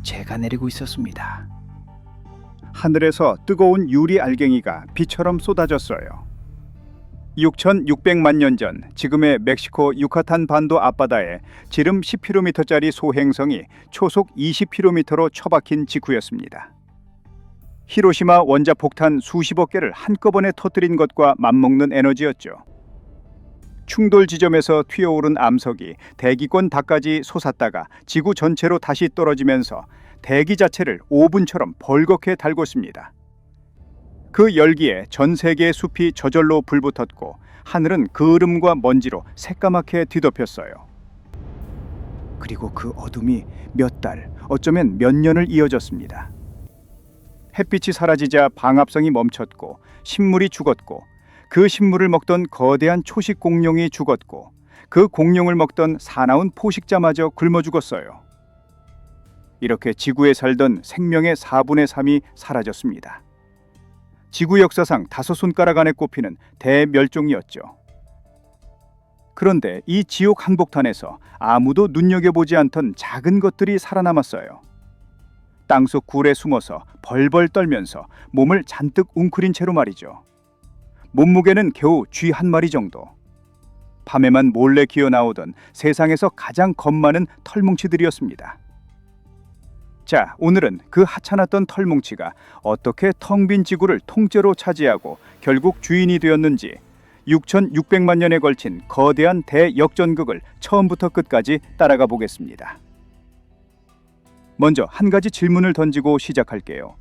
재가 내리고 있었습니다. 하늘에서 뜨거운 유리 알갱이가 비처럼 쏟아졌어요. 6,600만 년 전 지금의 멕시코 유카탄 반도 앞바다에 지름 10km짜리 소행성이 초속 20km로 처박힌 직후였습니다. 히로시마 원자 폭탄 수십억 개를 한꺼번에 터뜨린 것과 맞먹는 에너지였죠. 충돌 지점에서 튀어오른 암석이 대기권 밖까지 솟았다가 지구 전체로 다시 떨어지면서 대기 자체를 오븐처럼 벌겋게 달궜습니다. 그 열기에 전 세계의 숲이 저절로 불붙었고 하늘은 그을음과 먼지로 새까맣게 뒤덮였어요. 그리고 그 어둠이 몇 달, 어쩌면 몇 년을 이어졌습니다. 햇빛이 사라지자 방압성이 멈췄고 식물이 죽었고 그 식물을 먹던 거대한 초식 공룡이 죽었고 그 공룡을 먹던 사나운 포식자마저 굶어 죽었어요. 이렇게 지구에 살던 생명의 4분의 3이 사라졌습니다. 지구 역사상 5손가락 안에 꼽히는 대멸종이었죠. 그런데 이 지옥 한복판에서 아무도 눈여겨보지 않던 작은 것들이 살아남았어요. 땅속 굴에 숨어서 벌벌 떨면서 몸을 잔뜩 웅크린 채로 말이죠. 몸무게는 겨우 쥐 한 마리 정도. 밤에만 몰래 기어 나오던 세상에서 가장 겁 많은 털뭉치들이었습니다. 자, 오늘은 그 하찮았던 털뭉치가 어떻게 텅 빈 지구를 통째로 차지하고 결국 주인이 되었는지 6,600만 년에 걸친 거대한 대역전극을 처음부터 끝까지 따라가 보겠습니다. 먼저 한 가지 질문을 던지고 시작할게요.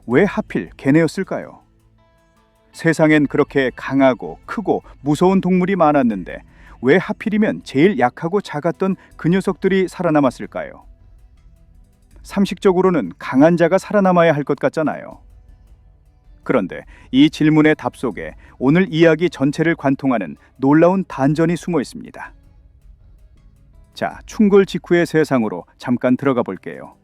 왜 하필 걔네였을까요? 세상엔 그렇게 강하고 크고 무서운 동물이 많았는데 왜 하필이면 제일 약하고 작았던 그 녀석들이 살아남았을까요? 상식적으로는 강한 자가 살아남아야 할 것 같잖아요. 그런데 이 질문의 답 속에 오늘 이야기 전체를 관통하는 놀라운 단전이 숨어 있습니다. 자, 충돌 직후의 세상으로 잠깐 들어가 볼게요.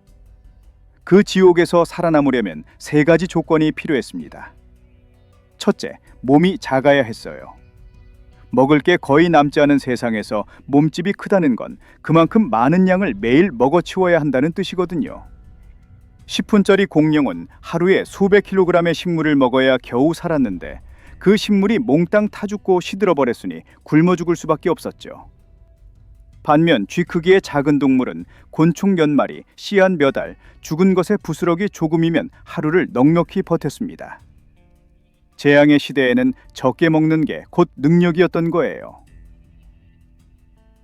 그 지옥에서 살아남으려면 3가지 조건이 필요했습니다. 첫째, 몸이 작아야 했어요. 먹을 게 거의 남지 않은 세상에서 몸집이 크다는 건 그만큼 많은 양을 매일 먹어치워야 한다는 뜻이거든요. 10푼짜리 공룡은 하루에 수백 킬로그램의 식물을 먹어야 겨우 살았는데 그 식물이 몽땅 타 죽고 시들어버렸으니 굶어 죽을 수밖에 없었죠. 반면 쥐 크기의 작은 동물은 곤충 몇 마리, 씨앗 몇 알, 죽은 것의 부스러기 조금이면 하루를 넉넉히 버텼습니다. 재앙의 시대에는 적게 먹는 게 곧 능력이었던 거예요.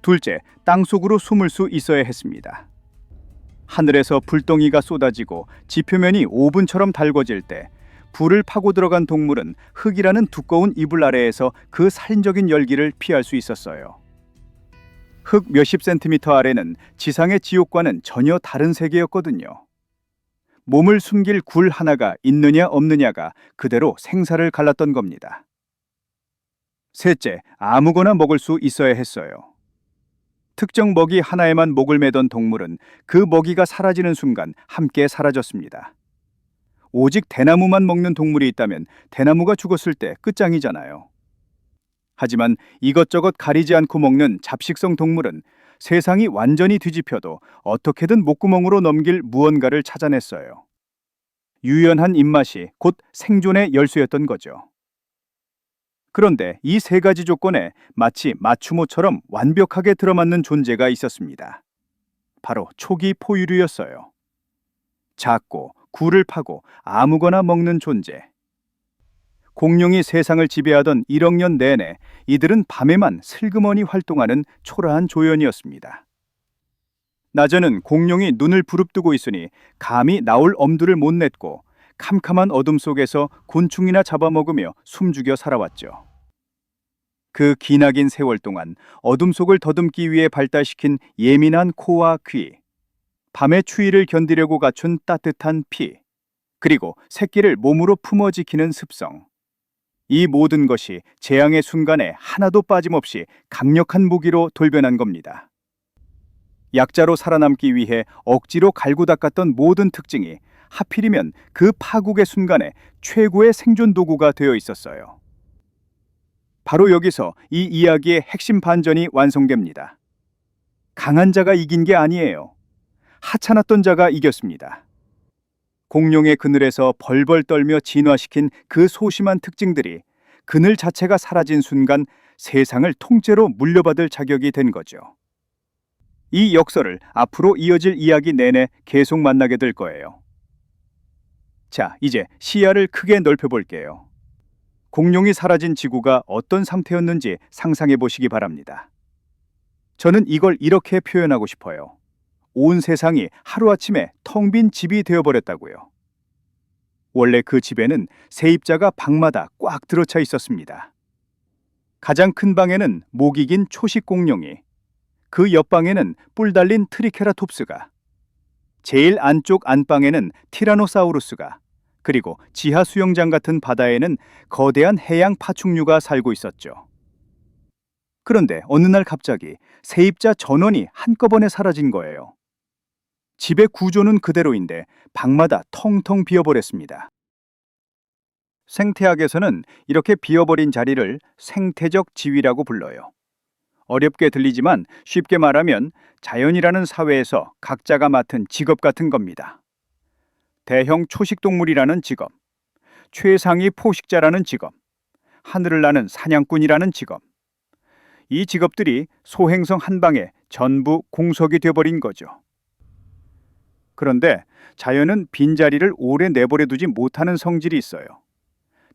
둘째, 땅속으로 숨을 수 있어야 했습니다. 하늘에서 불덩이가 쏟아지고 지표면이 오븐처럼 달궈질 때 불을 파고 들어간 동물은 흙이라는 두꺼운 이불 아래에서 그 살인적인 열기를 피할 수 있었어요. 흙 몇십 센티미터 아래는 지상의 지옥과는 전혀 다른 세계였거든요. 몸을 숨길 굴 하나가 있느냐 없느냐가 그대로 생사를 갈랐던 겁니다. 셋째, 아무거나 먹을 수 있어야 했어요. 특정 먹이 하나에만 목을 매던 동물은 그 먹이가 사라지는 순간 함께 사라졌습니다. 오직 대나무만 먹는 동물이 있다면 대나무가 죽었을 때 끝장이잖아요. 하지만 이것저것 가리지 않고 먹는 잡식성 동물은 세상이 완전히 뒤집혀도 어떻게든 목구멍으로 넘길 무언가를 찾아냈어요. 유연한 입맛이 곧 생존의 열쇠였던 거죠. 그런데 이 3가지 조건에 마치 맞춤옷처럼 완벽하게 들어맞는 존재가 있었습니다. 바로 초기 포유류였어요. 작고 굴을 파고 아무거나 먹는 존재. 공룡이 세상을 지배하던 1억 년 내내 이들은 밤에만 슬그머니 활동하는 초라한 조연이었습니다. 낮에는 공룡이 눈을 부릅뜨고 있으니 감히 나올 엄두를 못 냈고 캄캄한 어둠 속에서 곤충이나 잡아먹으며 숨죽여 살아왔죠. 그 기나긴 세월 동안 어둠 속을 더듬기 위해 발달시킨 예민한 코와 귀, 밤의 추위를 견디려고 갖춘 따뜻한 피, 그리고 새끼를 몸으로 품어 지키는 습성. 이 모든 것이 재앙의 순간에 하나도 빠짐없이 강력한 무기로 돌변한 겁니다. 약자로 살아남기 위해 억지로 갈고 닦았던 모든 특징이 하필이면 그 파국의 순간에 최고의 생존 도구가 되어 있었어요. 바로 여기서 이 이야기의 핵심 반전이 완성됩니다. 강한 자가 이긴 게 아니에요. 하찮았던 자가 이겼습니다. 공룡의 그늘에서 벌벌 떨며 진화시킨 그 소심한 특징들이 그늘 자체가 사라진 순간 세상을 통째로 물려받을 자격이 된 거죠. 이 역설을 앞으로 이어질 이야기 내내 계속 만나게 될 거예요. 자, 이제 시야를 크게 넓혀볼게요. 공룡이 사라진 지구가 어떤 상태였는지 상상해 보시기 바랍니다. 저는 이걸 이렇게 표현하고 싶어요. 온 세상이 하루아침에 텅 빈 집이 되어버렸다고요. 원래 그 집에는 세입자가 방마다 꽉 들어차 있었습니다. 가장 큰 방에는 목이 긴 초식 공룡이, 그 옆방에는 뿔 달린 트리케라톱스가, 제일 안쪽 안방에는 티라노사우루스가, 그리고 지하 수영장 같은 바다에는 거대한 해양 파충류가 살고 있었죠. 그런데 어느 날 갑자기 세입자 전원이 한꺼번에 사라진 거예요. 집의 구조는 그대로인데 방마다 텅텅 비어버렸습니다. 생태학에서는 이렇게 비어버린 자리를 생태적 지위라고 불러요. 어렵게 들리지만 쉽게 말하면 자연이라는 사회에서 각자가 맡은 직업 같은 겁니다. 대형 초식동물이라는 직업, 최상위 포식자라는 직업, 하늘을 나는 사냥꾼이라는 직업. 이 직업들이 소행성 한 방에 전부 공석이 되어버린 거죠. 그런데 자연은 빈자리를 오래 내버려 두지 못하는 성질이 있어요.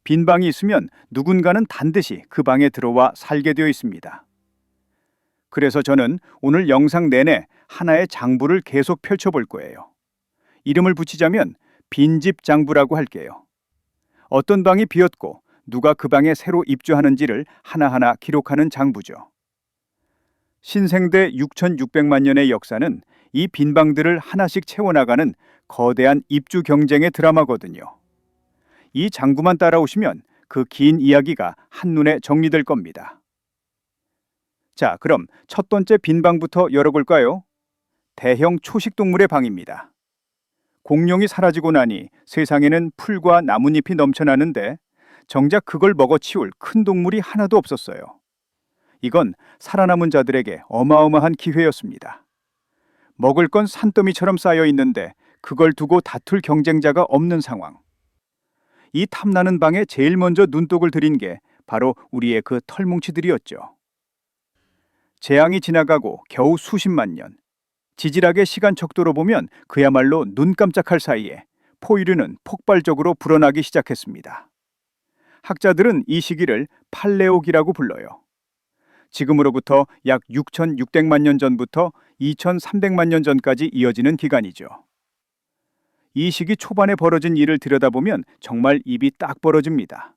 빈 방이 있으면 누군가는 반드시 그 방에 들어와 살게 되어 있습니다. 그래서 저는 오늘 영상 내내 하나의 장부를 계속 펼쳐볼 거예요. 이름을 붙이자면 빈집 장부라고 할게요. 어떤 방이 비었고 누가 그 방에 새로 입주하는지를 하나하나 기록하는 장부죠. 신생대 6,600만 년의 역사는 이 빈 방들을 하나씩 채워나가는 거대한 입주 경쟁의 드라마거든요. 이 장부만 따라오시면 그 긴 이야기가 한눈에 정리될 겁니다. 자, 그럼 첫 번째 빈 방부터 열어볼까요? 대형 초식동물의 방입니다. 공룡이 사라지고 나니 세상에는 풀과 나뭇잎이 넘쳐나는데 정작 그걸 먹어치울 큰 동물이 하나도 없었어요. 이건 살아남은 자들에게 어마어마한 기회였습니다. 먹을 건 산더미처럼 쌓여 있는데 그걸 두고 다툴 경쟁자가 없는 상황. 이 탐나는 방에 제일 먼저 눈독을 들인 게 바로 우리의 그 털뭉치들이었죠. 재앙이 지나가고 겨우 수십만 년, 지질학의 시간 척도로 보면 그야말로 눈 깜짝할 사이에 포유류는 폭발적으로 불어나기 시작했습니다. 학자들은 이 시기를 팔레오기라고 불러요. 지금으로부터 약 6,600만 년 전부터 2,300만 년 전까지 이어지는 기간이죠. 이 시기 초반에 벌어진 일을 들여다보면 정말 입이 딱 벌어집니다.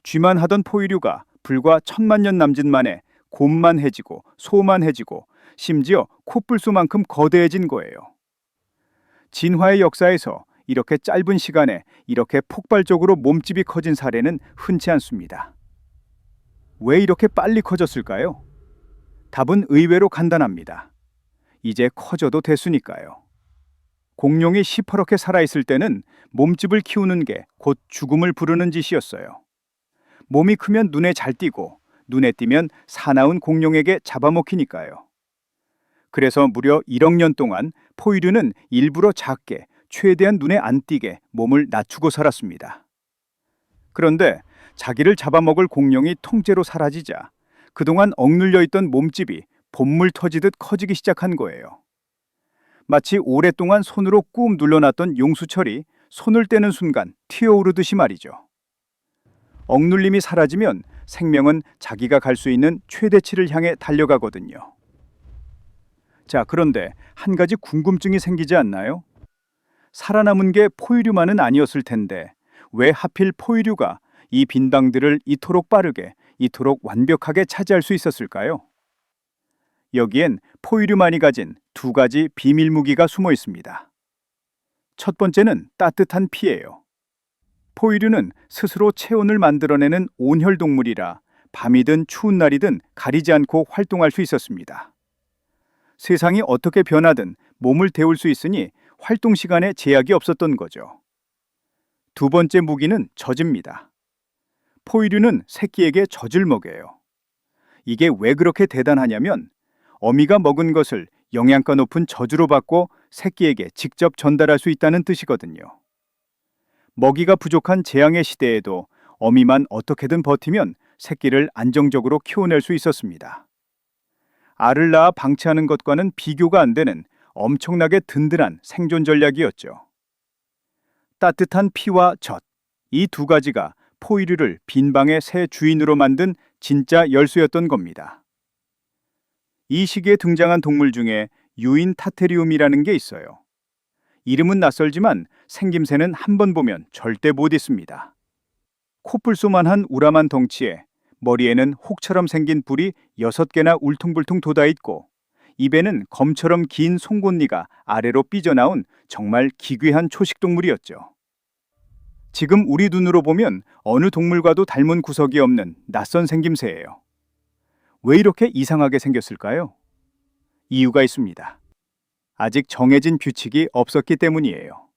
쥐만 하던 포유류가 불과 1,000만 년 남짓 만에 곰만해지고 소만해지고 심지어 코뿔소만큼 거대해진 거예요. 진화의 역사에서 이렇게 짧은 시간에 이렇게 폭발적으로 몸집이 커진 사례는 흔치 않습니다. 왜 이렇게 빨리 커졌을까요? 답은 의외로 간단합니다. 이제 커져도 됐으니까요. 공룡이 시퍼렇게 살아있을 때는 몸집을 키우는 게 곧 죽음을 부르는 짓이었어요. 몸이 크면 눈에 잘 띄고 눈에 띄면 사나운 공룡에게 잡아먹히니까요. 그래서 무려 1억 년 동안 포유류는 일부러 작게 최대한 눈에 안 띄게 몸을 낮추고 살았습니다. 그런데 자기를 잡아먹을 공룡이 통째로 사라지자 그동안 억눌려 있던 몸집이 봇물 터지듯 커지기 시작한 거예요. 마치 오랫동안 손으로 꾹 눌러놨던 용수철이 손을 떼는 순간 튀어오르듯이 말이죠. 억눌림이 사라지면 생명은 자기가 갈 수 있는 최대치를 향해 달려가거든요. 자, 그런데 한 가지 궁금증이 생기지 않나요? 살아남은 게 포유류만은 아니었을 텐데 왜 하필 포유류가 이 빈방들을 이토록 빠르게, 이토록 완벽하게 차지할 수 있었을까요? 여기엔 포유류만이 가진 두 가지 비밀 무기가 숨어 있습니다. 첫 번째는 따뜻한 피예요. 포유류는 스스로 체온을 만들어내는 온혈 동물이라 밤이든 추운 날이든 가리지 않고 활동할 수 있었습니다. 세상이 어떻게 변하든 몸을 데울 수 있으니 활동 시간에 제약이 없었던 거죠. 두 번째 무기는 젖입니다. 포유류는 새끼에게 젖을 먹여요. 이게 왜 그렇게 대단하냐면 어미가 먹은 것을 영양가 높은 저주로 바꿔 새끼에게 직접 전달할 수 있다는 뜻이거든요. 먹이가 부족한 재앙의 시대에도 어미만 어떻게든 버티면 새끼를 안정적으로 키워낼 수 있었습니다. 알을 낳아 방치하는 것과는 비교가 안 되는 엄청나게 든든한 생존 전략이었죠. 따뜻한 피와 젖, 이 두 가지가 포유류를 빈방의 새 주인으로 만든 진짜 열쇠였던 겁니다. 이 시기에 등장한 동물 중에 유인 타테리움이라는 게 있어요. 이름은 낯설지만 생김새는 한 번 보면 절대 못 잊습니다. 코뿔소만한 우람한 덩치에 머리에는 혹처럼 생긴 뿔이 6개나 울퉁불퉁 돋아있고 입에는 검처럼 긴 송곳니가 아래로 삐져나온 정말 기괴한 초식동물이었죠. 지금 우리 눈으로 보면 어느 동물과도 닮은 구석이 없는 낯선 생김새예요. 왜 이렇게 이상하게 생겼을까요? 이유가 있습니다. 아직 정해진 규칙이 없었기 때문이에요.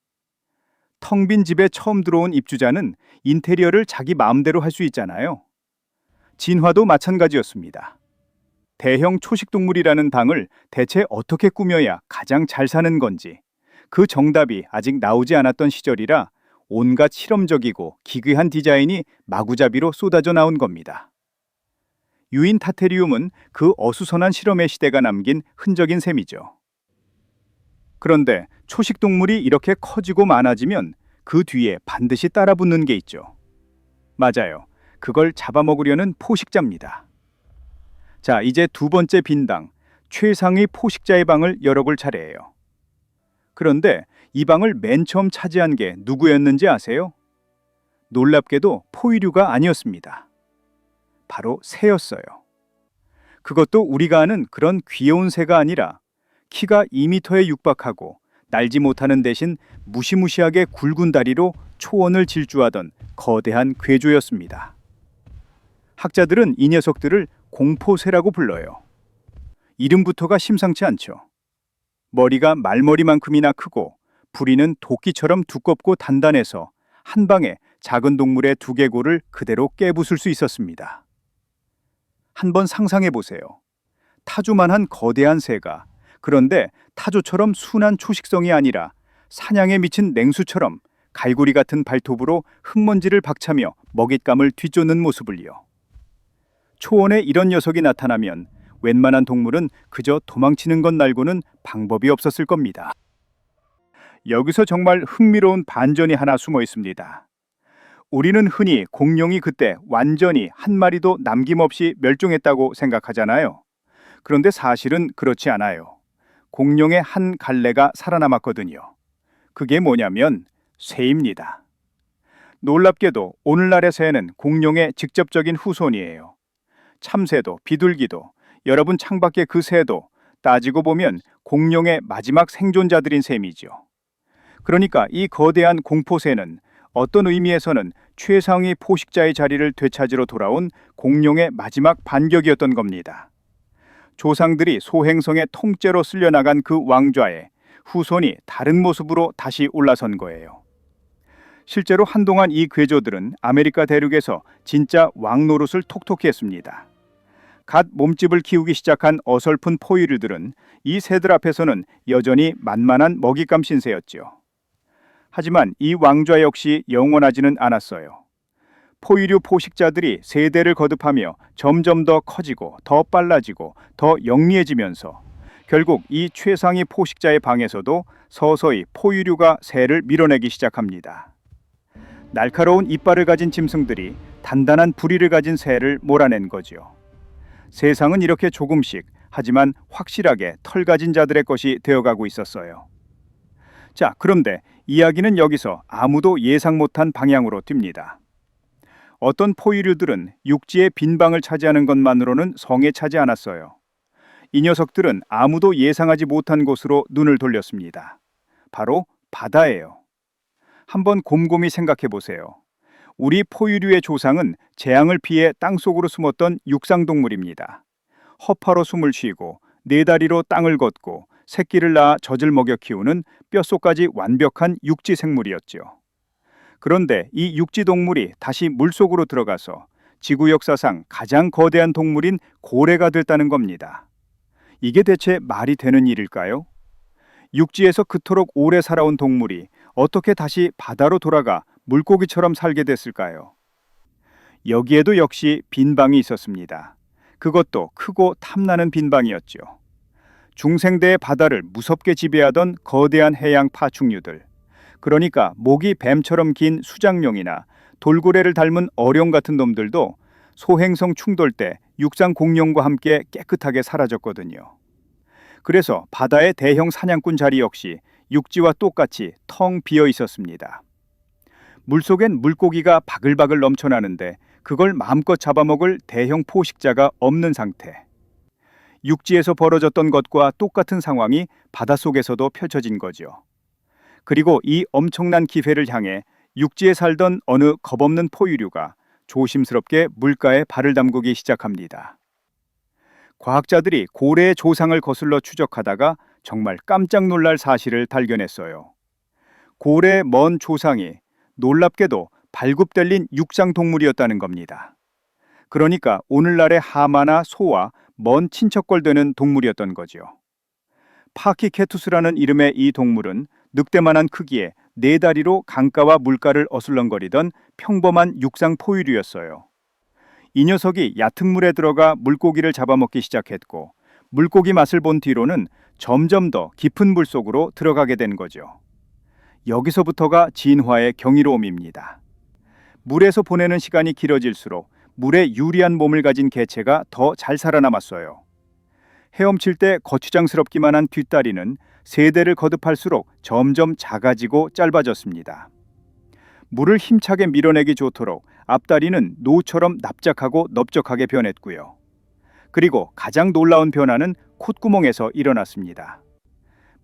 텅 빈 집에 처음 들어온 입주자는 인테리어를 자기 마음대로 할 수 있잖아요. 진화도 마찬가지였습니다. 대형 초식동물이라는 방을 대체 어떻게 꾸며야 가장 잘 사는 건지 그 정답이 아직 나오지 않았던 시절이라 온갖 실험적이고 기괴한 디자인이 마구잡이로 쏟아져 나온 겁니다. 유인 타테리움은 그 어수선한 실험의 시대가 남긴 흔적인 셈이죠. 그런데 초식동물이 이렇게 커지고 많아지면 그 뒤에 반드시 따라붙는 게 있죠. 맞아요. 그걸 잡아먹으려는 포식자입니다. 자, 이제 두 번째 빈당, 최상위 포식자의 방을 열어볼 차례예요. 그런데 이 방을 맨 처음 차지한 게 누구였는지 아세요? 놀랍게도 포유류가 아니었습니다. 바로 새였어요. 그것도 우리가 아는 그런 귀여운 새가 아니라 키가 2m에 육박하고 날지 못하는 대신 무시무시하게 굵은 다리로 초원을 질주하던 거대한 괴조였습니다. 학자들은 이 녀석들을 공포새라고 불러요. 이름부터가 심상치 않죠. 머리가 말머리만큼이나 크고 부리는 도끼처럼 두껍고 단단해서 한 방에 작은 동물의 두개골을 그대로 깨부술 수 있었습니다. 한번 상상해 보세요. 타조만한 거대한 새가 그런데 타조처럼 순한 초식성이 아니라 사냥에 미친 냉수처럼 갈고리 같은 발톱으로 흙먼지를 박차며 먹잇감을 뒤쫓는 모습을요. 초원에 이런 녀석이 나타나면 웬만한 동물은 그저 도망치는 것 말고는 방법이 없었을 겁니다. 여기서 정말 흥미로운 반전이 하나 숨어 있습니다. 우리는 흔히 공룡이 그때 완전히 한 마리도 남김없이 멸종했다고 생각하잖아요. 그런데 사실은 그렇지 않아요. 공룡의 한 갈래가 살아남았거든요. 그게 뭐냐면 새입니다. 놀랍게도 오늘날의 새는 공룡의 직접적인 후손이에요. 참새도 비둘기도 여러분 창밖의 그 새도 따지고 보면 공룡의 마지막 생존자들인 셈이죠. 그러니까 이 거대한 공포새는 어떤 의미에서는 최상위 포식자의 자리를 되찾으러 돌아온 공룡의 마지막 반격이었던 겁니다. 조상들이 소행성의 통째로 쓸려나간 그 왕좌에 후손이 다른 모습으로 다시 올라선 거예요. 실제로 한동안 이 괴조들은 아메리카 대륙에서 진짜 왕 노릇을 톡톡히 했습니다. 갓 몸집을 키우기 시작한 어설픈 포유류들은 이 새들 앞에서는 여전히 만만한 먹잇감 신세였지요. 하지만 이 왕좌 역시 영원하지는 않았어요. 포유류 포식자들이 세대를 거듭하며 점점 더 커지고 더 빨라지고 더 영리해지면서 결국 이 최상위 포식자의 방에서도 서서히 포유류가 새를 밀어내기 시작합니다. 날카로운 이빨을 가진 짐승들이 단단한 부리를 가진 새를 몰아낸 거죠. 세상은 이렇게 조금씩 하지만 확실하게 털 가진 자들의 것이 되어가고 있었어요. 자, 그런데 이야기는 여기서 아무도 예상 못한 방향으로 뜁니다. 어떤 포유류들은 육지의 빈방을 차지하는 것만으로는 성에 차지 않았어요. 이 녀석들은 아무도 예상하지 못한 곳으로 눈을 돌렸습니다. 바로 바다예요. 한번 곰곰이 생각해 보세요. 우리 포유류의 조상은 재앙을 피해 땅속으로 숨었던 육상동물입니다. 허파로 숨을 쉬고 네 다리로 땅을 걷고 새끼를 낳아 젖을 먹여 키우는 뼛속까지 완벽한 육지 생물이었죠. 그런데 이 육지 동물이 다시 물속으로 들어가서 지구 역사상 가장 거대한 동물인 고래가 됐다는 겁니다. 이게 대체 말이 되는 일일까요? 육지에서 그토록 오래 살아온 동물이 어떻게 다시 바다로 돌아가 물고기처럼 살게 됐을까요? 여기에도 역시 빈방이 있었습니다. 그것도 크고 탐나는 빈방이었죠. 중생대의 바다를 무섭게 지배하던 거대한 해양 파충류들. 그러니까 목이 뱀처럼 긴 수장룡이나 돌고래를 닮은 어룡 같은 놈들도 소행성 충돌 때 육상 공룡과 함께 깨끗하게 사라졌거든요. 그래서 바다의 대형 사냥꾼 자리 역시 육지와 똑같이 텅 비어 있었습니다. 물속엔 물고기가 바글바글 넘쳐나는데 그걸 마음껏 잡아먹을 대형 포식자가 없는 상태. 육지에서 벌어졌던 것과 똑같은 상황이 바닷속에서도 펼쳐진 거죠. 그리고 이 엄청난 기회를 향해 육지에 살던 어느 겁없는 포유류가 조심스럽게 물가에 발을 담그기 시작합니다. 과학자들이 고래의 조상을 거슬러 추적하다가 정말 깜짝 놀랄 사실을 발견했어요. 고래의 먼 조상이 놀랍게도 발굽달린 육상 동물이었다는 겁니다. 그러니까 오늘날의 하마나 소와 먼 친척걸 되는 동물이었던 거죠. 파키케투스라는 이름의 이 동물은 늑대만한 크기에 네 다리로 강가와 물가를 어슬렁거리던 평범한 육상 포유류였어요. 이 녀석이 얕은 물에 들어가 물고기를 잡아먹기 시작했고 물고기 맛을 본 뒤로는 점점 더 깊은 물 속으로 들어가게 된 거죠. 여기서부터가 진화의 경이로움입니다. 물에서 보내는 시간이 길어질수록 물에 유리한 몸을 가진 개체가 더 잘 살아남았어요. 헤엄칠 때 거추장스럽기만 한 뒷다리는 세대를 거듭할수록 점점 작아지고 짧아졌습니다. 물을 힘차게 밀어내기 좋도록 앞다리는 노처럼 납작하고 넓적하게 변했고요. 그리고 가장 놀라운 변화는 콧구멍에서 일어났습니다.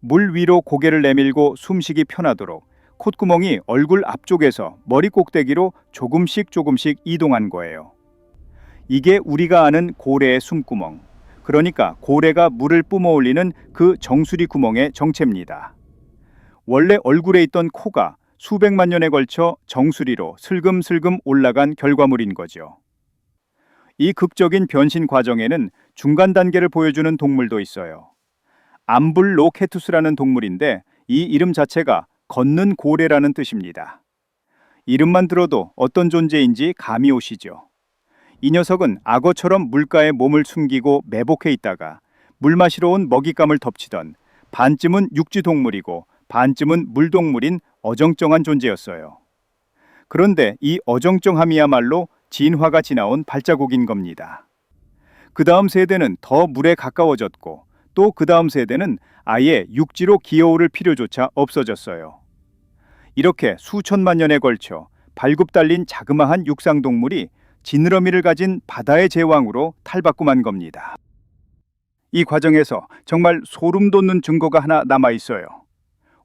물 위로 고개를 내밀고 숨쉬기 편하도록 콧구멍이 얼굴 앞쪽에서 머리 꼭대기로 조금씩 이동한 거예요. 이게 우리가 아는 고래의 숨구멍, 그러니까 고래가 물을 뿜어올리는 그 정수리 구멍의 정체입니다. 원래 얼굴에 있던 코가 수백만 년에 걸쳐 정수리로 슬금슬금 올라간 결과물인 거죠. 이 극적인 변신 과정에는 중간 단계를 보여주는 동물도 있어요. 암블로케투스라는 동물인데 이 이름 자체가 걷는 고래라는 뜻입니다. 이름만 들어도 어떤 존재인지 감이 오시죠. 이 녀석은 악어처럼 물가에 몸을 숨기고 매복해 있다가 물 마시러 온 먹잇감을 덮치던 반쯤은 육지 동물이고 반쯤은 물동물인 어정쩡한 존재였어요. 그런데 이 어정쩡함이야말로 진화가 지나온 발자국인 겁니다. 그 다음 세대는 더 물에 가까워졌고 또 그 다음 세대는 아예 육지로 기어오를 필요조차 없어졌어요. 이렇게 수천만 년에 걸쳐 발굽 달린 자그마한 육상동물이 지느러미를 가진 바다의 제왕으로 탈바꿈한 겁니다. 이 과정에서 정말 소름 돋는 증거가 하나 남아 있어요.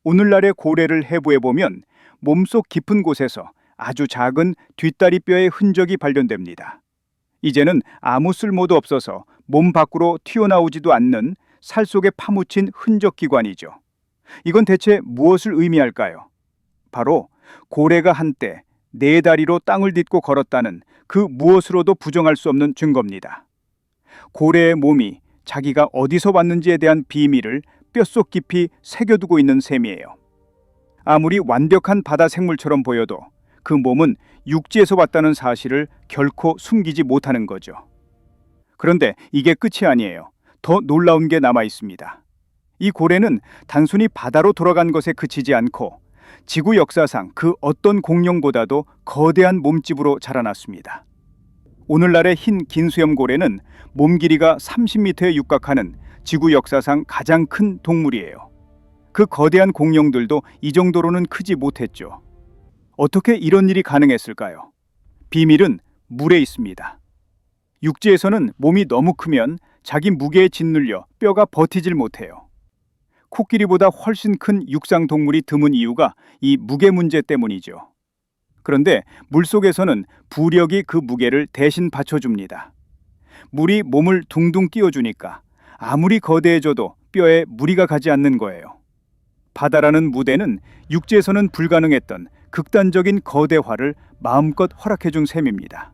오늘날의 고래를 해부해보면 몸속 깊은 곳에서 아주 작은 뒷다리 뼈의 흔적이 발견됩니다. 이제는 아무 쓸모도 없어서 몸 밖으로 튀어나오지도 않는 살 속에 파묻힌 흔적 기관이죠. 이건 대체 무엇을 의미할까요? 바로 고래가 한때 네 다리로 땅을 딛고 걸었다는 그 무엇으로도 부정할 수 없는 증거입니다. 고래의 몸이 자기가 어디서 왔는지에 대한 비밀을 뼛속 깊이 새겨두고 있는 셈이에요. 아무리 완벽한 바다 생물처럼 보여도 그 몸은 육지에서 왔다는 사실을 결코 숨기지 못하는 거죠. 그런데 이게 끝이 아니에요. 더 놀라운 게 남아 있습니다. 이 고래는 단순히 바다로 돌아간 것에 그치지 않고 지구 역사상 그 어떤 공룡보다도 거대한 몸집으로 자라났습니다. 오늘날의 흰 긴수염 고래는 몸 길이가 30m에 육박하는 지구 역사상 가장 큰 동물이에요. 그 거대한 공룡들도 이 정도로는 크지 못했죠. 어떻게 이런 일이 가능했을까요? 비밀은 물에 있습니다. 육지에서는 몸이 너무 크면 자기 무게에 짓눌려 뼈가 버티질 못해요. 코끼리보다 훨씬 큰 육상 동물이 드문 이유가 이 무게 문제 때문이죠. 그런데 물속에서는 부력이 그 무게를 대신 받쳐줍니다. 물이 몸을 둥둥 띄워주니까 아무리 거대해져도 뼈에 무리가 가지 않는 거예요. 바다라는 무대는 육지에서는 불가능했던 극단적인 거대화를 마음껏 허락해준 셈입니다.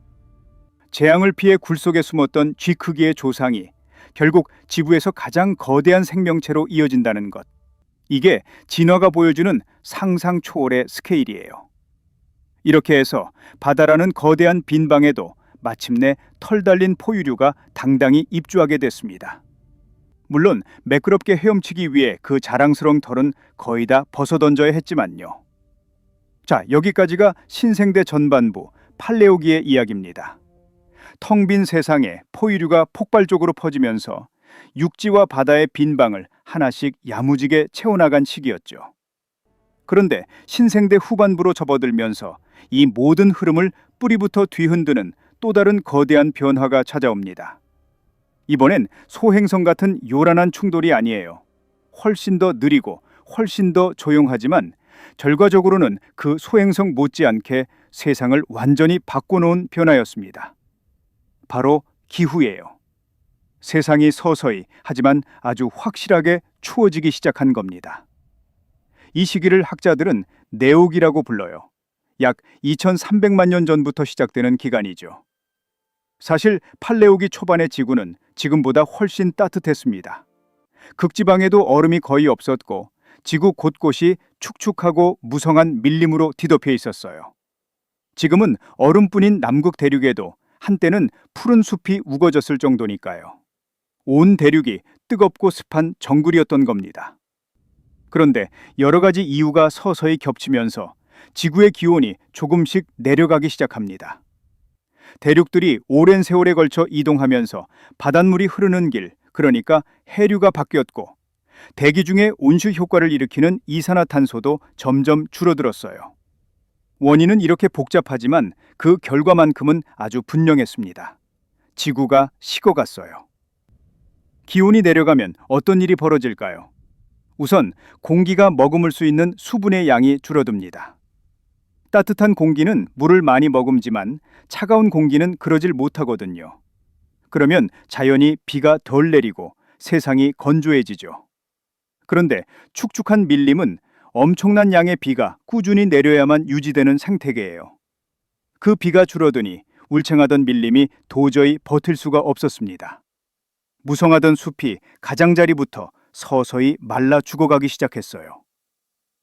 재앙을 피해 굴 속에 숨었던 쥐 크기의 조상이 결국 지구에서 가장 거대한 생명체로 이어진다는 것. 이게 진화가 보여주는 상상 초월의 스케일이에요. 이렇게 해서 바다라는 거대한 빈방에도 마침내 털 달린 포유류가 당당히 입주하게 됐습니다. 물론 매끄럽게 헤엄치기 위해 그 자랑스러운 털은 거의 다 벗어던져야 했지만요. 자, 여기까지가 신생대 전반부 팔레오기의 이야기입니다. 텅 빈 세상에 포유류가 폭발적으로 퍼지면서 육지와 바다의 빈방을 하나씩 야무지게 채워나간 시기였죠. 그런데 신생대 후반부로 접어들면서 이 모든 흐름을 뿌리부터 뒤흔드는 또 다른 거대한 변화가 찾아옵니다. 이번엔 소행성 같은 요란한 충돌이 아니에요. 훨씬 더 느리고 훨씬 더 조용하지만 결과적으로는 그 소행성 못지않게 세상을 완전히 바꿔놓은 변화였습니다. 바로 기후예요. 세상이 서서히 하지만 아주 확실하게 추워지기 시작한 겁니다. 이 시기를 학자들은 내옥이라고 불러요. 약 2300만 년 전부터 시작되는 기간이죠. 사실 팔레오기 초반의 지구는 지금보다 훨씬 따뜻했습니다. 극지방에도 얼음이 거의 없었고 지구 곳곳이 축축하고 무성한 밀림으로 뒤덮여 있었어요. 지금은 얼음뿐인 남극 대륙에도 한때는 푸른 숲이 우거졌을 정도니까요. 온 대륙이 뜨겁고 습한 정글이었던 겁니다. 그런데 여러 가지 이유가 서서히 겹치면서 지구의 기온이 조금씩 내려가기 시작합니다. 대륙들이 오랜 세월에 걸쳐 이동하면서 바닷물이 흐르는 길, 그러니까 해류가 바뀌었고 대기 중에 온실 효과를 일으키는 이산화탄소도 점점 줄어들었어요. 원인은 이렇게 복잡하지만 그 결과만큼은 아주 분명했습니다. 지구가 식어갔어요. 기온이 내려가면 어떤 일이 벌어질까요? 우선 공기가 머금을 수 있는 수분의 양이 줄어듭니다. 따뜻한 공기는 물을 많이 머금지만 차가운 공기는 그러질 못하거든요. 그러면 자연히 비가 덜 내리고 세상이 건조해지죠. 그런데 축축한 밀림은 엄청난 양의 비가 꾸준히 내려야만 유지되는 생태계예요. 그 비가 줄어드니 울창하던 밀림이 도저히 버틸 수가 없었습니다. 무성하던 숲이 가장자리부터 서서히 말라 죽어가기 시작했어요.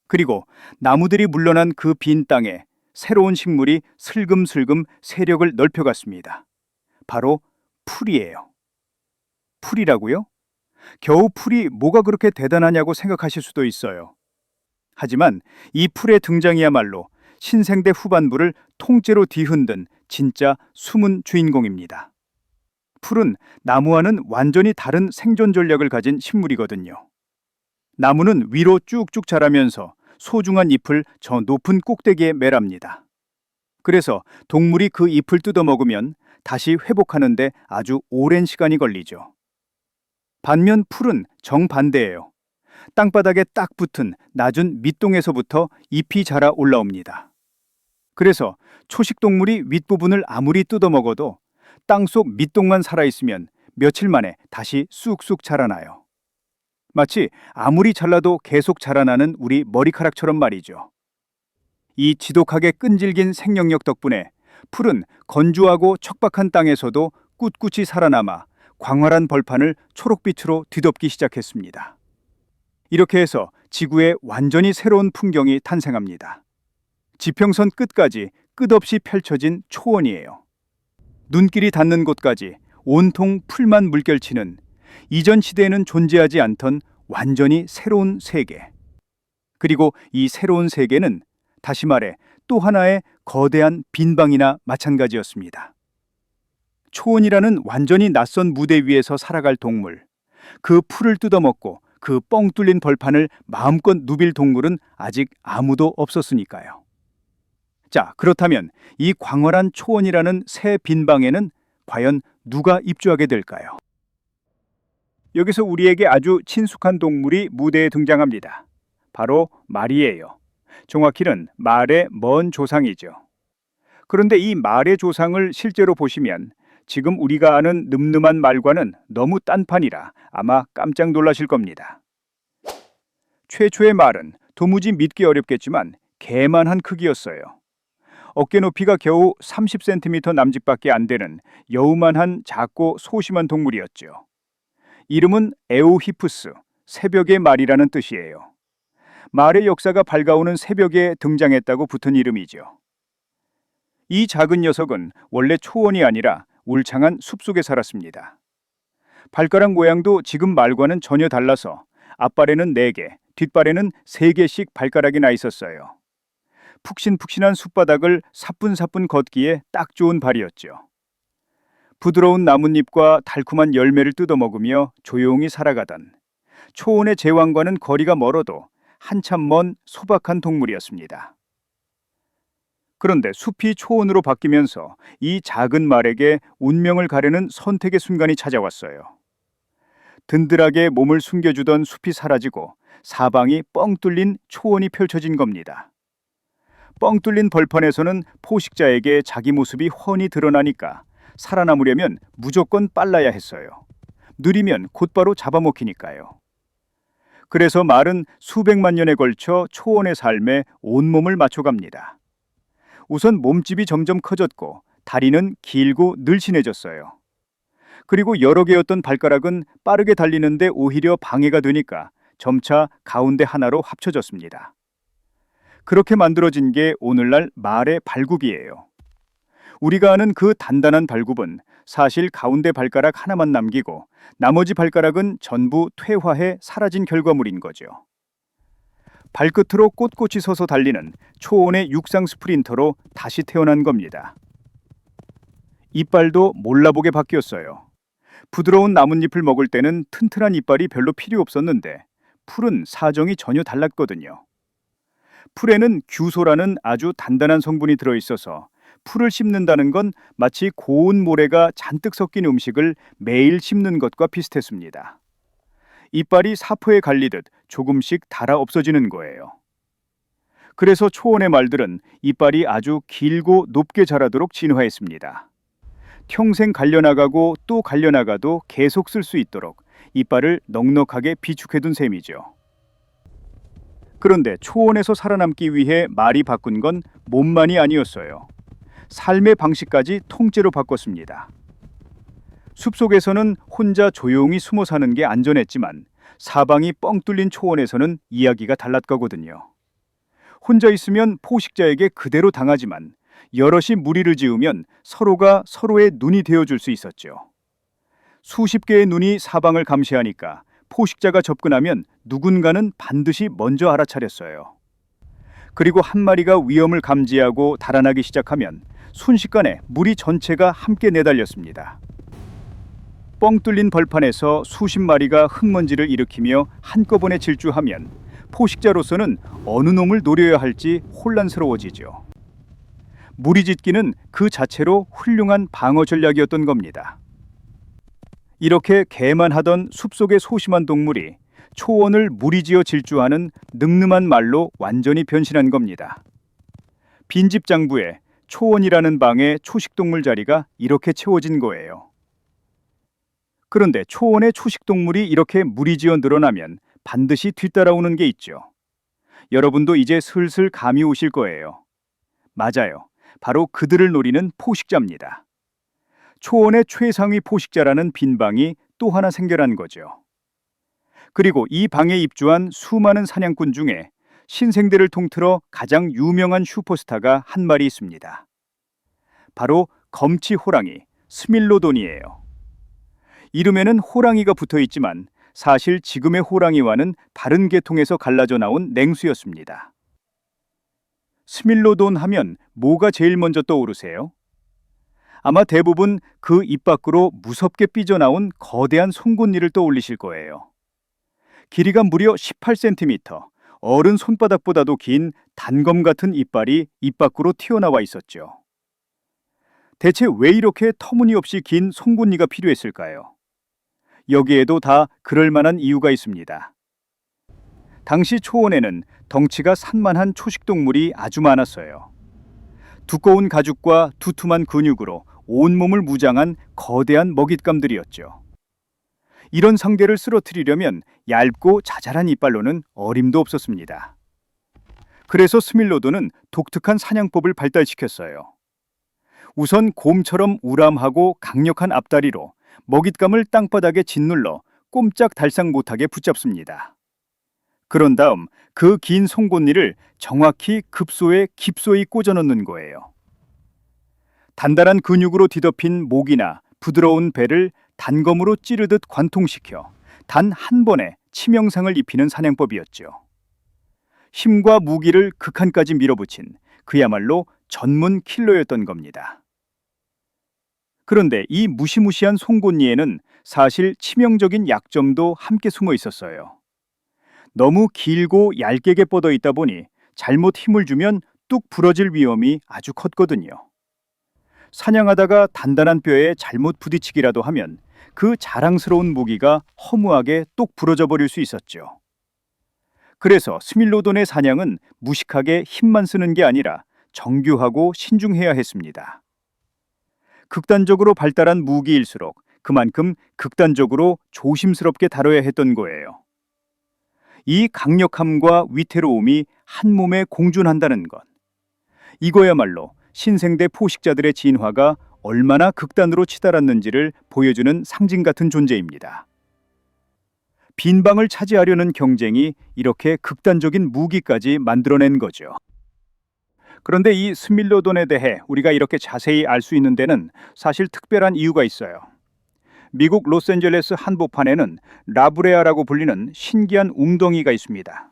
그리고 나무들이 물러난 그 빈 땅에 새로운 식물이 슬금슬금 세력을 넓혀갔습니다. 바로 풀이에요. 풀이라고요? 겨우 풀이 뭐가 그렇게 대단하냐고 생각하실 수도 있어요. 하지만 이 풀의 등장이야말로 신생대 후반부를 통째로 뒤흔든 진짜 숨은 주인공입니다. 풀은 나무와는 완전히 다른 생존 전략을 가진 식물이거든요. 나무는 위로 쭉쭉 자라면서 소중한 잎을 저 높은 꼭대기에 매랍니다. 그래서 동물이 그 잎을 뜯어먹으면 다시 회복하는데 아주 오랜 시간이 걸리죠. 반면 풀은 정반대예요. 땅바닥에 딱 붙은 낮은 밑동에서부터 잎이 자라 올라옵니다. 그래서 초식동물이 윗부분을 아무리 뜯어먹어도 땅속 밑동만 살아있으면 며칠 만에 다시 쑥쑥 자라나요. 마치 아무리 잘라도 계속 자라나는 우리 머리카락처럼 말이죠. 이 지독하게 끈질긴 생명력 덕분에 풀은 건조하고 척박한 땅에서도 꿋꿋이 살아남아 광활한 벌판을 초록빛으로 뒤덮기 시작했습니다. 이렇게 해서 지구에 완전히 새로운 풍경이 탄생합니다. 지평선 끝까지 끝없이 펼쳐진 초원이에요. 눈길이 닿는 곳까지 온통 풀만 물결치는 이전 시대에는 존재하지 않던 완전히 새로운 세계. 그리고 이 새로운 세계는 다시 말해 또 하나의 거대한 빈방이나 마찬가지였습니다. 초원이라는 완전히 낯선 무대 위에서 살아갈 동물, 그 풀을 뜯어먹고 그 뻥 뚫린 벌판을 마음껏 누빌 동물은 아직 아무도 없었으니까요. 자, 그렇다면 이 광활한 초원이라는 새 빈방에는 과연 누가 입주하게 될까요? 여기서 우리에게 아주 친숙한 동물이 무대에 등장합니다. 바로 말이에요. 정확히는 말의 먼 조상이죠. 그런데 이 말의 조상을 실제로 보시면 지금 우리가 아는 늠름한 말과는 너무 딴판이라 아마 깜짝 놀라실 겁니다. 최초의 말은 도무지 믿기 어렵겠지만 개만한 크기였어요. 어깨 높이가 겨우 30cm 남짓밖에 안 되는 여우만한 작고 소심한 동물이었죠. 이름은 에오히푸스, 새벽의 말이라는 뜻이에요. 말의 역사가 밝아오는 새벽에 등장했다고 붙은 이름이죠. 이 작은 녀석은 원래 초원이 아니라 울창한 숲속에 살았습니다. 발가락 모양도 지금 말과는 전혀 달라서 앞발에는 4개, 뒷발에는 3개씩 발가락이 나 있었어요. 푹신푹신한 숲바닥을 사뿐사뿐 걷기에 딱 좋은 발이었죠. 부드러운 나뭇잎과 달콤한 열매를 뜯어먹으며 조용히 살아가던 초원의 제왕과는 거리가 멀어도 한참 먼 소박한 동물이었습니다. 그런데 숲이 초원으로 바뀌면서 이 작은 말에게 운명을 가르는 선택의 순간이 찾아왔어요. 든든하게 몸을 숨겨주던 숲이 사라지고 사방이 뻥 뚫린 초원이 펼쳐진 겁니다. 뻥 뚫린 벌판에서는 포식자에게 자기 모습이 훤히 드러나니까 살아남으려면 무조건 빨라야 했어요. 느리면 곧바로 잡아먹히니까요. 그래서 말은 수백만 년에 걸쳐 초원의 삶에 온몸을 맞춰갑니다. 우선 몸집이 점점 커졌고 다리는 길고 늘씬해졌어요. 그리고 여러 개였던 발가락은 빠르게 달리는데 오히려 방해가 되니까 점차 가운데 하나로 합쳐졌습니다. 그렇게 만들어진 게 오늘날 말의 발굽이에요. 우리가 아는 그 단단한 발굽은 사실 가운데 발가락 하나만 남기고 나머지 발가락은 전부 퇴화해 사라진 결과물인 거죠. 발끝으로 꼿꼿이 서서 달리는 초원의 육상 스프린터로 다시 태어난 겁니다. 이빨도 몰라보게 바뀌었어요. 부드러운 나뭇잎을 먹을 때는 튼튼한 이빨이 별로 필요 없었는데 풀은 사정이 전혀 달랐거든요. 풀에는 규소라는 아주 단단한 성분이 들어있어서 풀을 씹는다는 건 마치 고운 모래가 잔뜩 섞인 음식을 매일 씹는 것과 비슷했습니다. 이빨이 사포에 갈리듯 조금씩 닳아 없어지는 거예요. 그래서 초원의 말들은 이빨이 아주 길고 높게 자라도록 진화했습니다. 평생 갈려나가고 또 갈려나가도 계속 쓸 수 있도록 이빨을 넉넉하게 비축해둔 셈이죠. 그런데 초원에서 살아남기 위해 말이 바꾼 건 몸만이 아니었어요. 삶의 방식까지 통째로 바꿨습니다. 숲속에서는 혼자 조용히 숨어 사는 게 안전했지만 사방이 뻥 뚫린 초원에서는 이야기가 달랐거든요. 혼자 있으면 포식자에게 그대로 당하지만 여럿이 무리를 지으면 서로가 서로의 눈이 되어줄 수 있었죠. 수십 개의 눈이 사방을 감시하니까 포식자가 접근하면 누군가는 반드시 먼저 알아차렸어요. 그리고 한 마리가 위험을 감지하고 달아나기 시작하면 순식간에 무리 전체가 함께 내달렸습니다. 뻥 뚫린 벌판에서 수십 마리가 흙먼지를 일으키며 한꺼번에 질주하면 포식자로서는 어느 놈을 노려야 할지 혼란스러워지죠. 무리짓기는 그 자체로 훌륭한 방어 전략이었던 겁니다. 이렇게 개만 하던 숲속의 소심한 동물이 초원을 무리지어 질주하는 늠름한 말로 완전히 변신한 겁니다. 빈집 장부에 초원이라는 방의 초식동물 자리가 이렇게 채워진 거예요. 그런데 초원의 초식동물이 이렇게 무리지어 늘어나면 반드시 뒤따라오는 게 있죠. 여러분도 이제 슬슬 감이 오실 거예요. 맞아요. 바로 그들을 노리는 포식자입니다. 초원의 최상위 포식자라는 빈방이 또 하나 생겨난 거죠. 그리고 이 방에 입주한 수많은 사냥꾼 중에 신생대를 통틀어 가장 유명한 슈퍼스타가 한 마리 있습니다. 바로 검치 호랑이 스밀로돈이에요. 이름에는 호랑이가 붙어 있지만 사실 지금의 호랑이와는 다른 계통에서 갈라져 나온 냉수였습니다. 스밀로돈 하면 뭐가 제일 먼저 떠오르세요? 아마 대부분 그 입 밖으로 무섭게 삐져나온 거대한 송곳니를 떠올리실 거예요. 길이가 무려 18cm, 어른 손바닥보다도 긴 단검 같은 이빨이 입 밖으로 튀어나와 있었죠. 대체 왜 이렇게 터무니없이 긴 송곳니가 필요했을까요? 여기에도 다 그럴 만한 이유가 있습니다. 당시 초원에는 덩치가 산만한 초식동물이 아주 많았어요. 두꺼운 가죽과 두툼한 근육으로 온몸을 무장한 거대한 먹잇감들이었죠. 이런 상대를 쓰러뜨리려면 얇고 자잘한 이빨로는 어림도 없었습니다. 그래서 스밀로돈은 독특한 사냥법을 발달시켰어요. 우선 곰처럼 우람하고 강력한 앞다리로 먹잇감을 땅바닥에 짓눌러 꼼짝달싹 못하게 붙잡습니다. 그런 다음 그 긴 송곳니를 정확히 급소에 깊소히 꽂아 넣는 거예요. 단단한 근육으로 뒤덮인 목이나 부드러운 배를 단검으로 찌르듯 관통시켜 단 한 번에 치명상을 입히는 사냥법이었죠. 힘과 무기를 극한까지 밀어붙인 그야말로 전문 킬러였던 겁니다. 그런데 이 무시무시한 송곳니에는 사실 치명적인 약점도 함께 숨어 있었어요. 너무 길고 얇게 뻗어 있다 보니 잘못 힘을 주면 뚝 부러질 위험이 아주 컸거든요. 사냥하다가 단단한 뼈에 잘못 부딪히기라도 하면 그 자랑스러운 무기가 허무하게 똑 부러져 버릴 수 있었죠. 그래서 스밀로돈의 사냥은 무식하게 힘만 쓰는 게 아니라 정교하고 신중해야 했습니다. 극단적으로 발달한 무기일수록 그만큼 극단적으로 조심스럽게 다뤄야 했던 거예요. 이 강력함과 위태로움이 한 몸에 공존한다는 것. 이거야말로 신생대 포식자들의 진화가 얼마나 극단으로 치달았는지를 보여주는 상징 같은 존재입니다. 빈방을 차지하려는 경쟁이 이렇게 극단적인 무기까지 만들어낸 거죠. 그런데 이 스밀로돈에 대해 우리가 이렇게 자세히 알 수 있는 데는 사실 특별한 이유가 있어요. 미국 로스앤젤레스 한복판에는 라브레아라고 불리는 신기한 웅덩이가 있습니다.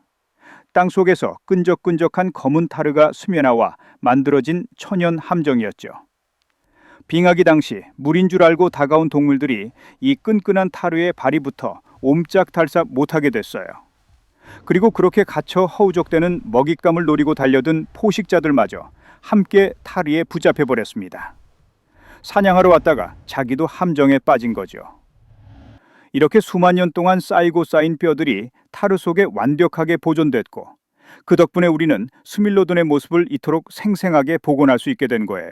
땅속에서 끈적끈적한 검은 타르가 스며나와 만들어진 천연 함정이었죠. 빙하기 당시 물인 줄 알고 다가온 동물들이 이 끈끈한 타르에 발이 붙어 옴짝달싹 못하게 됐어요. 그리고 그렇게 갇혀 허우적대는 먹잇감을 노리고 달려든 포식자들마저 함께 타르에 붙잡혀버렸습니다. 사냥하러 왔다가 자기도 함정에 빠진 거죠. 이렇게 수만 년 동안 쌓이고 쌓인 뼈들이 타르 속에 완벽하게 보존됐고 그 덕분에 우리는 스밀로돈의 모습을 이토록 생생하게 복원할 수 있게 된 거예요.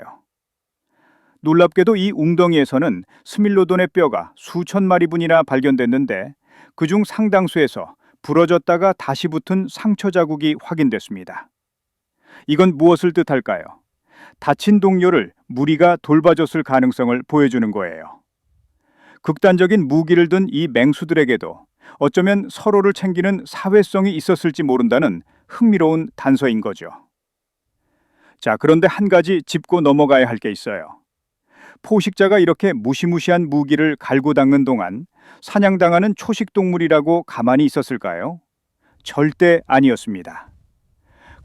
놀랍게도 이 웅덩이에서는 스밀로돈의 뼈가 수천 마리분이나 발견됐는데 그중 상당수에서 부러졌다가 다시 붙은 상처 자국이 확인됐습니다. 이건 무엇을 뜻할까요? 다친 동료를 무리가 돌봐줬을 가능성을 보여주는 거예요. 극단적인 무기를 든 이 맹수들에게도 어쩌면 서로를 챙기는 사회성이 있었을지 모른다는 흥미로운 단서인 거죠. 자, 그런데 한 가지 짚고 넘어가야 할 게 있어요. 포식자가 이렇게 무시무시한 무기를 갈고 닦는 동안 사냥당하는 초식동물이라고 가만히 있었을까요? 절대 아니었습니다.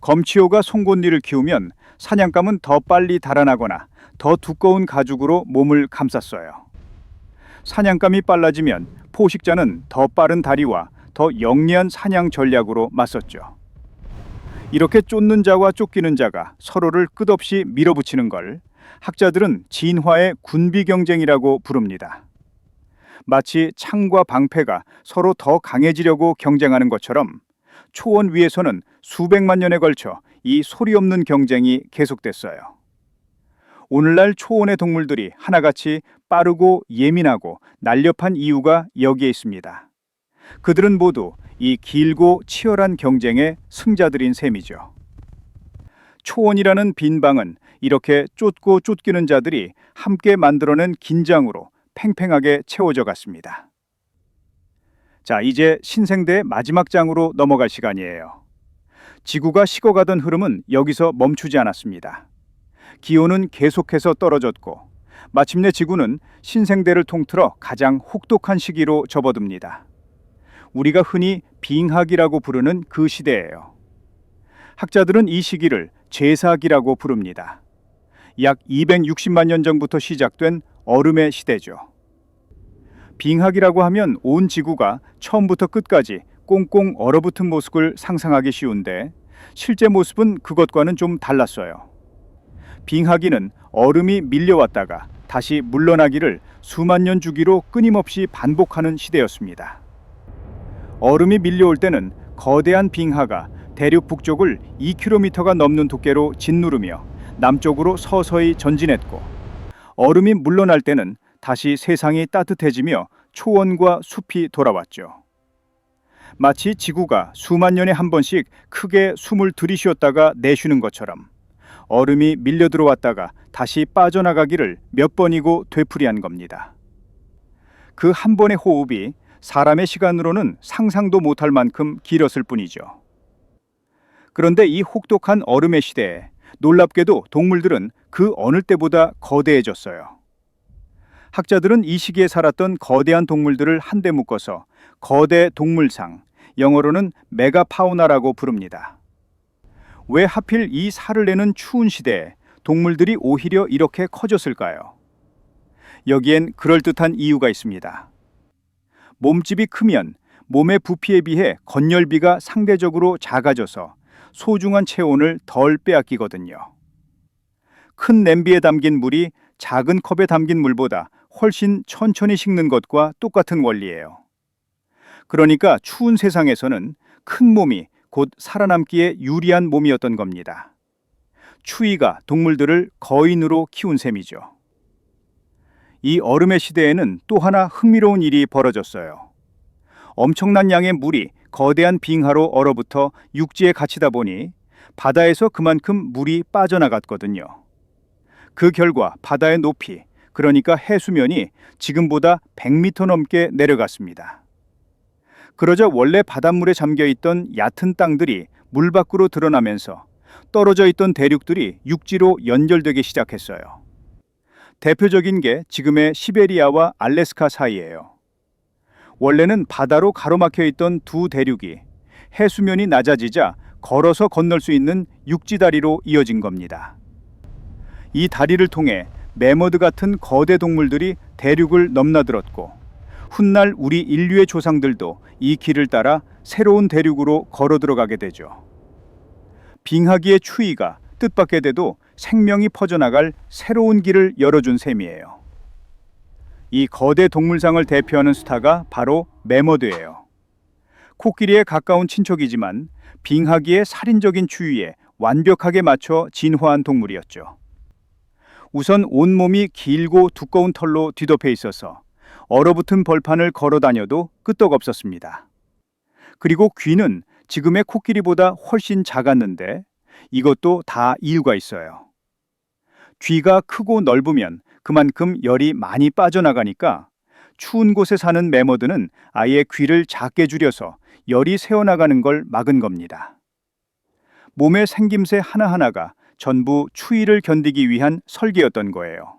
검치호가 송곳니를 키우면 사냥감은 더 빨리 달아나거나 더 두꺼운 가죽으로 몸을 감쌌어요. 사냥감이 빨라지면 포식자는 더 빠른 다리와 더 영리한 사냥 전략으로 맞섰죠. 이렇게 쫓는 자와 쫓기는 자가 서로를 끝없이 밀어붙이는 걸 학자들은 진화의 군비 경쟁이라고 부릅니다. 마치 창과 방패가 서로 더 강해지려고 경쟁하는 것처럼 초원 위에서는 수백만 년에 걸쳐 이 소리 없는 경쟁이 계속됐어요. 오늘날 초원의 동물들이 하나같이 빠르고 예민하고 날렵한 이유가 여기에 있습니다. 그들은 모두 이 길고 치열한 경쟁의 승자들인 셈이죠. 초원이라는 빈방은 이렇게 쫓고 쫓기는 자들이 함께 만들어낸 긴장으로 팽팽하게 채워져 갔습니다. 자, 이제 신생대의 마지막 장으로 넘어갈 시간이에요. 지구가 식어가던 흐름은 여기서 멈추지 않았습니다. 기온은 계속해서 떨어졌고 마침내 지구는 신생대를 통틀어 가장 혹독한 시기로 접어듭니다. 우리가 흔히 빙하기라고 부르는 그 시대예요. 학자들은 이 시기를 제사기라고 부릅니다. 약 260만 년 전부터 시작된 얼음의 시대죠. 빙하기라고 하면 온 지구가 처음부터 끝까지 꽁꽁 얼어붙은 모습을 상상하기 쉬운데 실제 모습은 그것과는 좀 달랐어요. 빙하기는 얼음이 밀려왔다가 다시 물러나기를 수만 년 주기로 끊임없이 반복하는 시대였습니다. 얼음이 밀려올 때는 거대한 빙하가 대륙 북쪽을 2km가 넘는 두께로 짓누르며 남쪽으로 서서히 전진했고 얼음이 물러날 때는 다시 세상이 따뜻해지며 초원과 숲이 돌아왔죠. 마치 지구가 수만 년에 한 번씩 크게 숨을 들이쉬었다가 내쉬는 것처럼 얼음이 밀려 들어왔다가 다시 빠져나가기를 몇 번이고 되풀이한 겁니다. 그 한 번의 호흡이 사람의 시간으로는 상상도 못할 만큼 길었을 뿐이죠. 그런데 이 혹독한 얼음의 시대에 놀랍게도 동물들은 그 어느 때보다 거대해졌어요. 학자들은 이 시기에 살았던 거대한 동물들을 한데 묶어서 거대 동물상, 영어로는 메가파우나라고 부릅니다. 왜 하필 이 살을 내는 추운 시대에 동물들이 오히려 이렇게 커졌을까요? 여기엔 그럴듯한 이유가 있습니다. 몸집이 크면 몸의 부피에 비해 건열비가 상대적으로 작아져서 소중한 체온을 덜 빼앗기거든요. 큰 냄비에 담긴 물이 작은 컵에 담긴 물보다 훨씬 천천히 식는 것과 똑같은 원리예요. 그러니까 추운 세상에서는 큰 몸이 곧 살아남기에 유리한 몸이었던 겁니다. 추위가 동물들을 거인으로 키운 셈이죠. 이 얼음의 시대에는 또 하나 흥미로운 일이 벌어졌어요. 엄청난 양의 물이 거대한 빙하로 얼어붙어 육지에 갇히다 보니 바다에서 그만큼 물이 빠져나갔거든요. 그 결과 바다의 높이, 그러니까 해수면이 지금보다 100m 넘게 내려갔습니다. 그러자 원래 바닷물에 잠겨있던 얕은 땅들이 물 밖으로 드러나면서 떨어져 있던 대륙들이 육지로 연결되기 시작했어요. 대표적인 게 지금의 시베리아와 알래스카 사이예요. 원래는 바다로 가로막혀 있던 두 대륙이 해수면이 낮아지자 걸어서 건널 수 있는 육지다리로 이어진 겁니다. 이 다리를 통해 매머드 같은 거대 동물들이 대륙을 넘나들었고 훗날 우리 인류의 조상들도 이 길을 따라 새로운 대륙으로 걸어 들어가게 되죠. 빙하기의 추위가 뜻밖의 돼도 생명이 퍼져나갈 새로운 길을 열어준 셈이에요. 이 거대 동물상을 대표하는 스타가 바로 매머드예요. 코끼리에 가까운 친척이지만 빙하기의 살인적인 추위에 완벽하게 맞춰 진화한 동물이었죠. 우선 온몸이 길고 두꺼운 털로 뒤덮여 있어서 얼어붙은 벌판을 걸어 다녀도 끄떡없었습니다. 그리고 귀는 지금의 코끼리보다 훨씬 작았는데 이것도 다 이유가 있어요. 귀가 크고 넓으면 그만큼 열이 많이 빠져나가니까 추운 곳에 사는 매머드는 아예 귀를 작게 줄여서 열이 새어나가는 걸 막은 겁니다. 몸의 생김새 하나하나가 전부 추위를 견디기 위한 설계였던 거예요.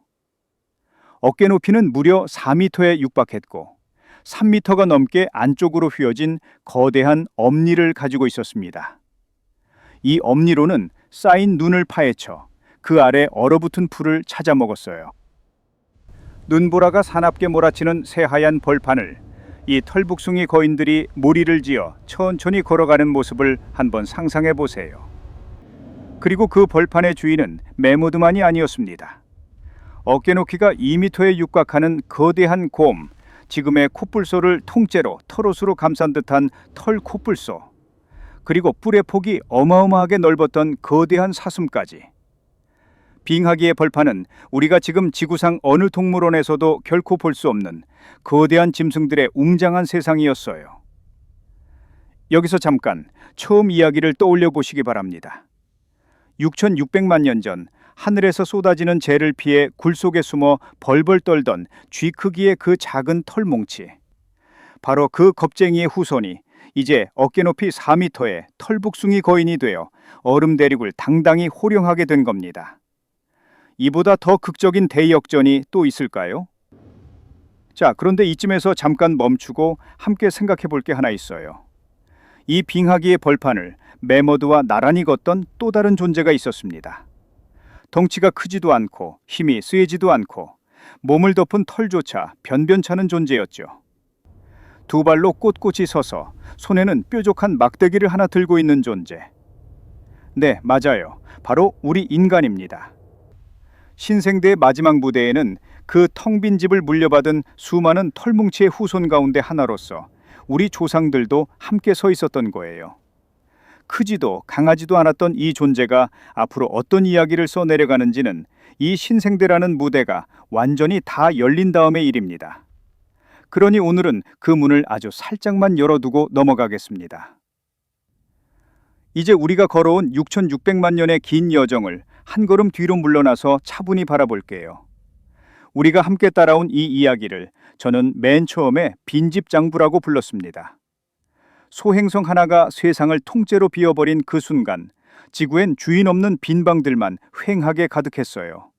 어깨 높이는 무려 4m에 육박했고 3m가 넘게 안쪽으로 휘어진 거대한 엄니를 가지고 있었습니다. 이 엄니로는 쌓인 눈을 파헤쳐 그 아래 얼어붙은 풀을 찾아 먹었어요. 눈보라가 사납게 몰아치는 새하얀 벌판을 이 털북숭이 거인들이 무리를 지어 천천히 걸어가는 모습을 한번 상상해 보세요. 그리고 그 벌판의 주인은 매머드만이 아니었습니다. 어깨 높이가 2m에 육박하는 거대한 곰, 지금의 코뿔소를 통째로 털옷으로 감싼 듯한 털 코뿔소, 그리고 뿔의 폭이 어마어마하게 넓었던 거대한 사슴까지. 빙하기의 벌판은 우리가 지금 지구상 어느 동물원에서도 결코 볼 수 없는 거대한 짐승들의 웅장한 세상이었어요. 여기서 잠깐 처음 이야기를 떠올려 보시기 바랍니다. 6,600만 년 전 하늘에서 쏟아지는 재를 피해 굴 속에 숨어 벌벌 떨던 쥐 크기의 그 작은 털뭉치. 바로 그 겁쟁이의 후손이 이제 어깨 높이 4m의 털북숭이 거인이 되어 얼음 대륙을 당당히 호령하게 된 겁니다. 이보다 더 극적인 대역전이 또 있을까요? 자, 그런데 이쯤에서 잠깐 멈추고 함께 생각해 볼 게 하나 있어요. 이 빙하기의 벌판을 매머드와 나란히 걷던 또 다른 존재가 있었습니다. 덩치가 크지도 않고 힘이 세지도 않고 몸을 덮은 털조차 변변찮은 존재였죠. 두 발로 꼿꼿이 서서 손에는 뾰족한 막대기를 하나 들고 있는 존재. 네, 맞아요. 바로 우리 인간입니다. 신생대의 마지막 무대에는 그 텅 빈 집을 물려받은 수많은 털뭉치의 후손 가운데 하나로서 우리 조상들도 함께 서 있었던 거예요. 크지도 강하지도 않았던 이 존재가 앞으로 어떤 이야기를 써내려가는지는 이 신생대라는 무대가 완전히 다 열린 다음의 일입니다. 그러니 오늘은 그 문을 아주 살짝만 열어두고 넘어가겠습니다. 이제 우리가 걸어온 6,600만 년의 긴 여정을 한 걸음 뒤로 물러나서 차분히 바라볼게요. 우리가 함께 따라온 이 이야기를 저는 맨 처음에 빈집장부라고 불렀습니다. 소행성 하나가 세상을 통째로 비워버린 그 순간 지구엔 주인 없는 빈 방들만 휑하게 가득했어요.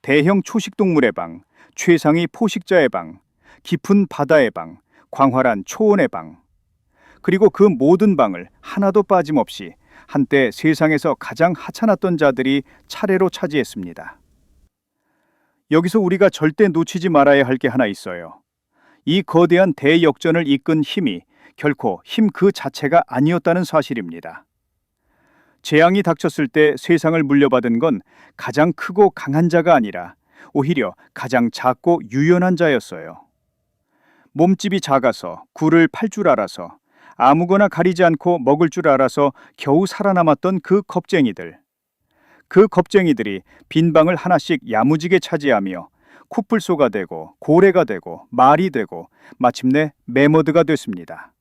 대형 초식동물의 방, 최상위 포식자의 방, 깊은 바다의 방, 광활한 초원의 방, 그리고 그 모든 방을 하나도 빠짐없이 한때 세상에서 가장 하찮았던 자들이 차례로 차지했습니다. 여기서 우리가 절대 놓치지 말아야 할 게 하나 있어요. 이 거대한 대역전을 이끈 힘이 결코 힘 그 자체가 아니었다는 사실입니다. 재앙이 닥쳤을 때 세상을 물려받은 건 가장 크고 강한 자가 아니라 오히려 가장 작고 유연한 자였어요. 몸집이 작아서 굴을 팔 줄 알아서 아무거나 가리지 않고 먹을 줄 알아서 겨우 살아남았던 그 겁쟁이들. 그 겁쟁이들이 빈 방을 하나씩 야무지게 차지하며 코뿔소가 되고 고래가 되고 말이 되고 마침내 매머드가 됐습니다.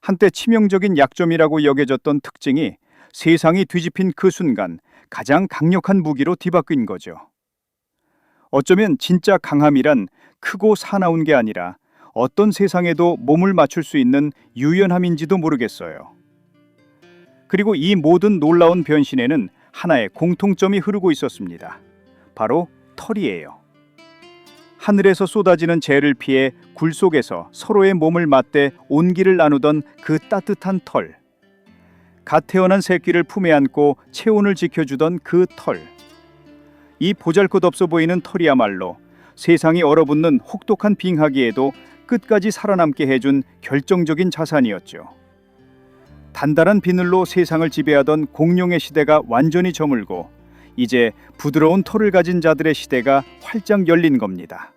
한때 치명적인 약점이라고 여겨졌던 특징이 세상이 뒤집힌 그 순간 가장 강력한 무기로 뒤바뀐 거죠. 어쩌면 진짜 강함이란 크고 사나운 게 아니라 어떤 세상에도 몸을 맞출 수 있는 유연함인지도 모르겠어요. 그리고 이 모든 놀라운 변신에는 하나의 공통점이 흐르고 있었습니다. 바로 털이에요. 하늘에서 쏟아지는 재를 피해 굴 속에서 서로의 몸을 맞대 온기를 나누던 그 따뜻한 털. 갓 태어난 새끼를 품에 안고 체온을 지켜주던 그 털. 이 보잘것없어 보이는 털이야말로 세상이 얼어붙는 혹독한 빙하기에도 끝까지 살아남게 해준 결정적인 자산이었죠. 단단한 비늘로 세상을 지배하던 공룡의 시대가 완전히 저물고 이제 부드러운 털을 가진 자들의 시대가 활짝 열린 겁니다.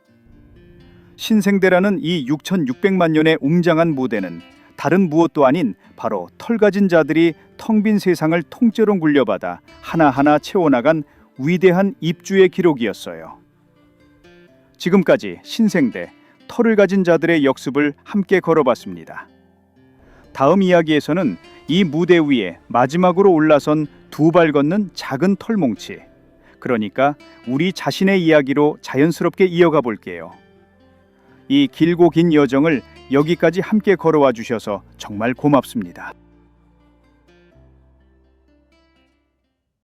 신생대라는 이 6,600만 년의 웅장한 무대는 다른 무엇도 아닌 바로 털 가진 자들이 텅 빈 세상을 통째로 굴려받아 하나하나 채워나간 위대한 입주의 기록이었어요. 지금까지 신생대, 털을 가진 자들의 역습을 함께 걸어봤습니다. 다음 이야기에서는 이 무대 위에 마지막으로 올라선 두 발 걷는 작은 털뭉치, 그러니까 우리 자신의 이야기로 자연스럽게 이어가 볼게요. 이 길고 긴 여정을 여기까지 함께 걸어와 주셔서 정말 고맙습니다.